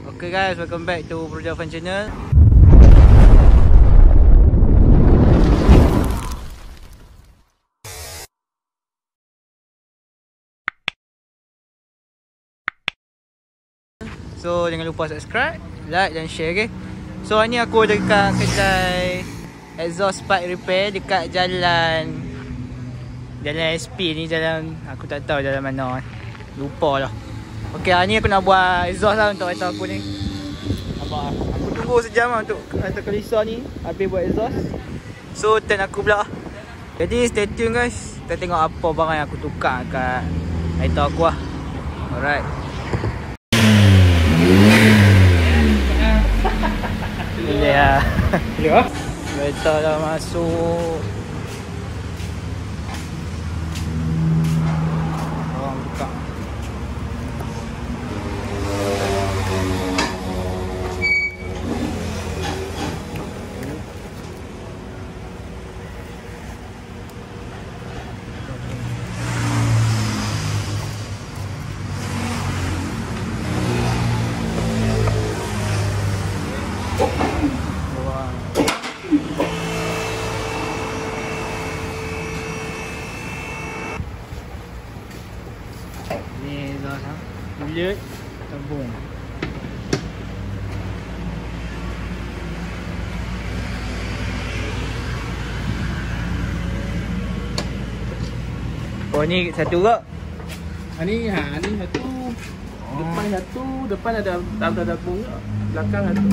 Okay guys, welcome back to Project Fun Channel. So jangan lupa subscribe, like dan share, okay? So hari ni aku dekat kedai exhaust pipe repair dekat jalan SP ni, jalan aku tak tahu jalan mana. Lupa lah. Okay, hari ni aku nak buat exhaust lah untuk kereta aku ni. Nampak lah. Aku tunggu sejam lah untuk kereta Kalisa ni habis buat exhaust. So turn aku pula. Jadi stay tune guys. Kita tengok apa barang yang aku tukar kat kereta aku lah. Alright. Boleh lah. Boleh lah. Kereta dah masuk. Orang buka. Ni dah bulat tabung. Oh ni satu ke? Ni satu. Depan satu, depan ada tabung ke? Belakang satu.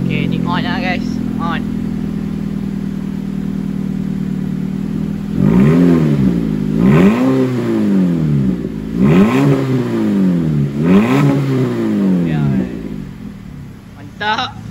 Ini okay, ni on lah guys. On. Ya, mantap.